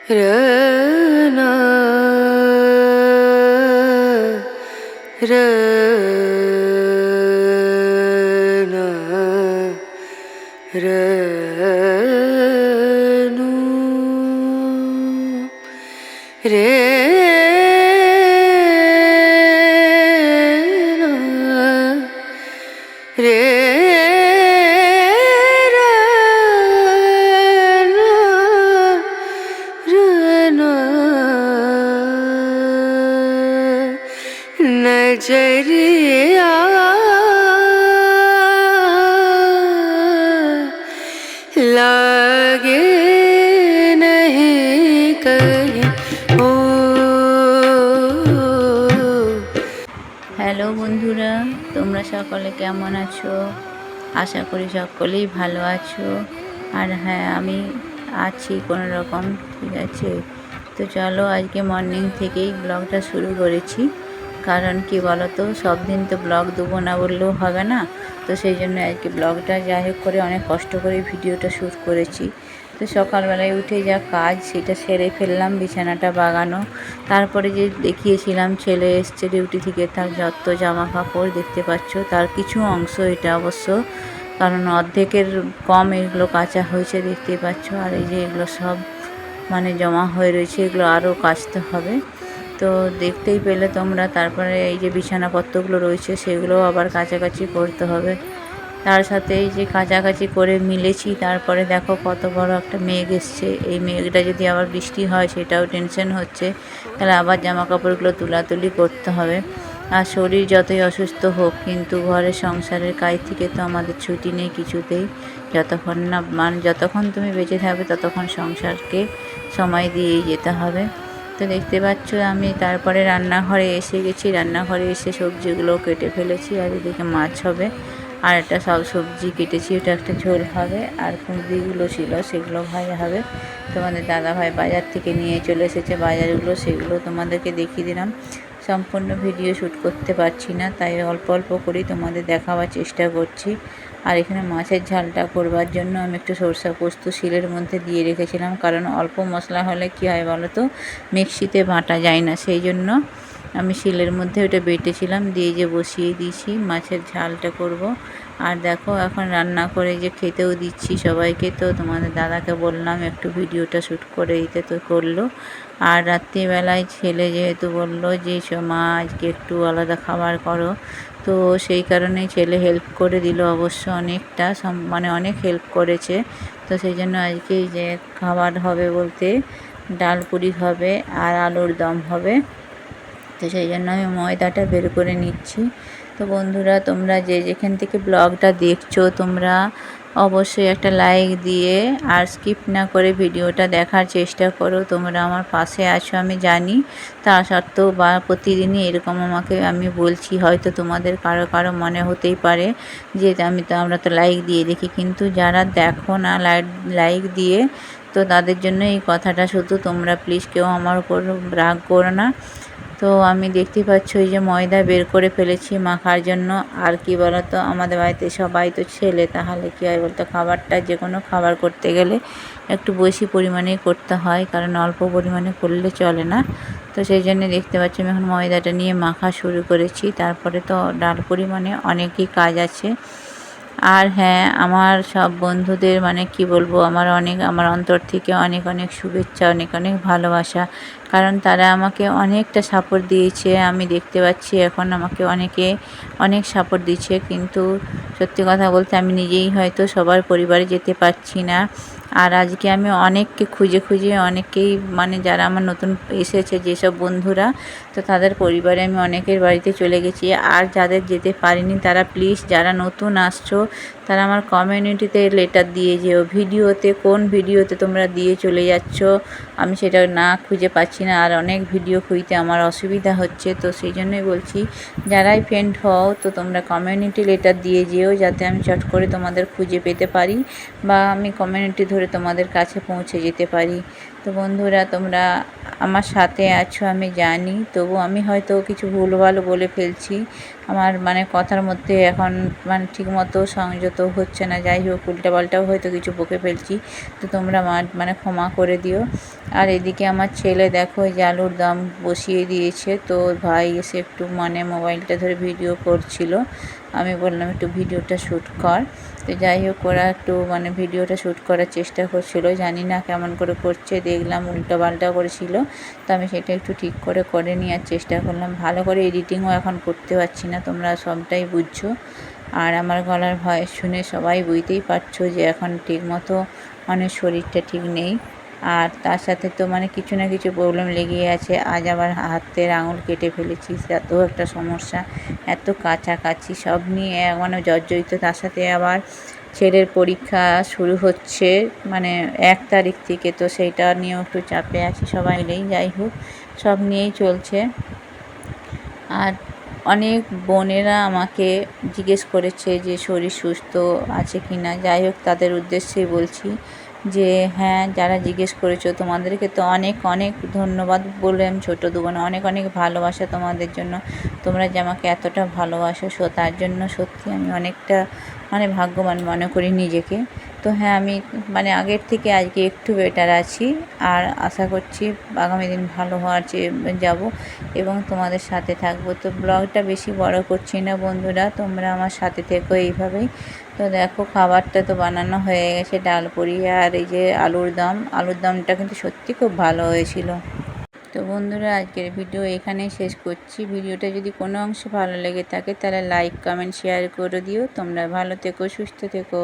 रना रना रनु रे रे नजरिया लागे नहीं कहीं ओ। হ্যালো বন্ধুরা, তোমরা সকলে কেমন আছো? আশা করি সকলেই ভালো আছো। আর হ্যাঁ, আমি আছি কোনো রকম, ঠিক আছে। তো চলো, আজকে মর্নিং থেকেই ব্লগটা শুরু করেছি। কারণ কি বলো তো, সব দিন তো ব্লগ দেবো না বললেও হবে না। তো সেই জন্য আজকে ব্লগটা যাই হোক করে অনেক কষ্ট করে ভিডিওটা শ্যুট করেছি। তো সকালবেলায় উঠে যা কাজ সেটা সেরে ফেললাম, বিছানাটা বাগানো। তারপরে যে দেখিয়েছিলাম ছেলে এসছে ডিউটি থেকে, তার যত জামা কাপড় দেখতে পাচ্ছ, তার কিছু অংশ এটা অবশ্য, কারণ অর্ধেকের কম এগুলো কাচা হয়েছে দেখতে পাচ্ছ। আর এই যে এগুলো সব মানে জমা হয়ে রয়েছে, এগুলো আরও কাচতে হবে। তো দেখতেই পেলে তোমরা। তারপরে এই যে বিছানাপত্রগুলো রয়েছে সেগুলোও আবার কাছাকাছি করতে হবে। তার সাথে এই যে কাছাকাছি করে মিলেছি, তারপরে দেখো কত বড় একটা মেঘ এসছে। এই মেঘটা যদি আবার বৃষ্টি হয় সেটাও টেনশন হচ্ছে, তাহলে আবার জামা কাপড়গুলো তুলাতুলি করতে হবে। আর শরীর যতই অসুস্থ হোক, কিন্তু ঘরের সংসারের কাজ থেকে তো আমাদের ছুটি নেই কিছুতেই। যতক্ষণ না যতক্ষণ তুমি বেঁচে থাকবে ততক্ষণ সংসারকে সময় দিয়েই যেতে হবে। তো দেখতে পাচ্ছ আমি তারপরে রান্নাঘরে এসে গেছি। রান্নাঘরে এসে সবজিগুলো কেটে ফেলেছি, আর এদিকে মাছ হবে। আর একটা সব সবজি কেটেছি, ওটা একটা ঝোল হবে। আর কুঁদরিগুলো ছিল সেগুলো ভাজা হবে। তোমাদের দাদাভাই বাজার থেকে নিয়ে চলে এসেছে বাজারগুলো, সেগুলো তোমাদেরকে দেখিয়ে দিলাম। সম্পূর্ণ ভিডিও শ্যুট করতে পারছি না, তাই অল্প অল্প করেই তোমাদের দেখাবার চেষ্টা করছি। আর এখানে মাছের ঝালটা করবার জন্য আমি একটু সরষা পোস্ত শিলের মধ্যে দিয়ে রেখেছিলাম, কারণ অল্প মশলা হলে কী হয় বলো তো, মিক্সিতে বাটা যায় না। সেই জন্য আমি শিলের মধ্যে ওটা বেটেছিলাম, দিয়ে যে বসিয়ে দিয়েছি মাছের ঝালটা করব। আর দেখো এখন রান্না করে যে খেতেও দিচ্ছি সবাইকে। তো তোমাদের দাদাকে বললাম একটু ভিডিওটা শ্যুট করে দিতে, তো করলো। আর রাত্রিবেলায় ছেলে যেহেতু বললো যে মা আজকে একটু আলাদা খাবার করো, তো সেই কারণেই ছেলে হেল্প করে দিল অবশ্য অনেকটা, মানে অনেক হেল্প করেছে। তো সেই জন্য আজকে যে খাবার হবে বলতে ডাল পুরি হবে আর আলুর দম হবে। তো সেই জন্য আমি ময়দাটা বের করে নিচ্ছি। তো বন্ধুরা, তোমরা যে যেখান থেকে ব্লগটা দেখছো, তোমরা অবশ্যই একটা লাইক দিয়ে আর স্কিপ না করে ভিডিওটা দেখার চেষ্টা করো। তোমরা আমার পাশে আছো আমি জানি, তা সত্ত্বেও বা প্রতিদিনই এরকম আমি বলছি, হয়তো তোমাদের কারো কারো মনে হতেই পারে যে আমরা তো লাইক দিয়ে দেখি, কিন্তু যারা দেখো না লাইক দিয়ে, তো তাদের জন্য এই কথাটা। শুধু তোমরা প্লিজ কেউ আমার উপর রাগ করো না। তো আমি দেখতে পাচ্ছ এই যে ময়দা বের করে ফেলেছি মাখার জন্য। আর কি বলতো, আমাদের বাড়িতে সবাই তো ছেলে, তাহলে কী হয় বলতো, খাবারটা যে কোনো খাবার করতে গেলে একটু বেশি পরিমাণেই করতে হয়, কারণ অল্প পরিমাণে করলে চলে না। তো সেই জন্য দেখতে পাচ্ছি আমি এখন ময়দাটা নিয়ে মাখা শুরু করেছি। তারপরে তো ডাল পরিমাণে অনেকই কাজ আছে। আর হ্যাঁ, আমার সব বন্ধুদের মানে কি বলবো, আমার অন্তর থেকে অনেক অনেক শুভেচ্ছা, অনেক অনেক ভালোবাসা। কারণ তারা আমাকে অনেকটা সাপোর্ট দিয়েছে। আমি দেখতে পাচ্ছি এখন আমাকে অনেকে অনেক সাপোর্ট দিচ্ছে, কিন্তু সত্যি কথা বলতে আমি নিজেই হয়তো সবার পরিবারে যেতে পারছি না। আর আজকে আমি অনেককে খুঁজে খুঁজে, অনেকেই মানে যারা আমার নতুন এসেছে যেসব বন্ধুরা, তো তাদের পরিবারে আমি অনেকের বাড়িতে চলে গেছি। আর যাদের যেতে পারিনি তারা প্লিজ, যারা নতুন আসছো, তারা আমার কমিউনিটিতে লেটার দিয়ে যেও। কোন ভিডিওতে তোমরা দিয়ে চলে যাচ্ছ, আমি সেটা না খুঁজে পাচ্ছি না। আর অনেক ভিডিও খুঁজতে আমার অসুবিধা হচ্ছে। তো সেই জন্যই বলছি, যারাই ফ্রেন্ড হও, তো তোমরা কমিউনিটি লেটার দিয়ে যেও, যাতে আমি চট করে তোমাদের খুঁজে পেতে পারি, বা আমি কমিউনিটি ধরে তোমাদের কাছে পৌঁছে যেতে পারি। তো বন্ধুরা তোমরা আমার সাথে আছো আমি জানি, তবু আমি হয়তো কিছু ভুলভাল বলে ফেলছি। আমার মানে কথার মধ্যে এখন মানে ঠিকমতো সংযত হচ্ছে না, যাই হোক উল্টাপাল্টাও হয়তো কিছু বকে ফেলছি, তো তোমরা মানে ক্ষমা করে দিও। আর এদিকে আমার ছেলে দেখো এই যে আলুর দম বসিয়ে দিয়েছে, তো ভাই এসে একটু মানে মোবাইলটা ধরে ভিডিও করছিল, আমি বললাম একটু ভিডিওটা শ্যুট কর। তো যাই হোক ওরা একটু মানে ভিডিওটা শ্যুট করার চেষ্টা করছিল, জানি না কেমন করে করছে, দেখলাম উল্টোপাল্টা করেছিল, তো আমি সেটা একটু ঠিক করে নেওয়ার চেষ্টা করলাম। ভালো করে এডিটিংও এখন করতে পারছি না, তোমরা সবটাই বুঝছো। আর আমার গলার ভয়েস শুনে সবাই বুঝতেই পারছো যে এখন ঠিকমতো মানে শরীরটা ঠিক নেই। আর তার সাথে তো মানে কিছু না কিছু প্রবলেম লেগেই আছে। আজ আবার হাতের আঙুল কেটে ফেলেছি, তাতেও একটা সমস্যা, এত কাছাকাছি সব নিয়ে মানে জর্জরিত। তার সাথে আবার ছেলের পরীক্ষা শুরু হচ্ছে মানে 1 তারিখ থেকে, তো সেইটা নিয়েও একটু চাপে আছি সবাই মিলেই। যাই হোক সব নিয়েই চলছে। আর অনেক বোনেরা আমাকে জিজ্ঞেস করেছে যে শরীর সুস্থ আছে কি না। যাই হোক তাদের উদ্দেশ্যেই বলছি যে হ্যাঁ, যারা জিজ্ঞেস করেছো তোমাদেরকে তো অনেক অনেক ধন্যবাদ বলে আমি ছোটো দেবো না, অনেক অনেক ভালোবাসা তোমাদের জন্য। তোমরা যে আমাকে এতটা ভালোবাসো তার জন্য সত্যি আমি অনেকটা মানে ভাগ্যবান মনে করি নিজেকে। তো হ্যাঁ, আমি মানে আগের থেকে আজকে একটু বেটার আছি, আর আশা করছি আগামী দিন ভালো হওয়ার যাব এবং তোমাদের সাথে থাকবো। তো ব্লগটা বেশি বড় করছি না বন্ধুরা, তোমরা আমার সাথে থেকো এইভাবেই। তো দেখো খাবারটা তো বানানো হয়ে গেছে, ডাল পুরি আর এই যে আলুর দমটা কিন্তু সত্যি খুব ভালো হয়েছিল। তো বন্ধুরা আজকের ভিডিও এখানেই শেষ করছি। ভিডিওটা যদি কোনো অংশে ভালো লেগে থাকে তাহলে লাইক কমেন্ট শেয়ার করে দিও। তোমরা ভালো থেকো, সুস্থ থেকো।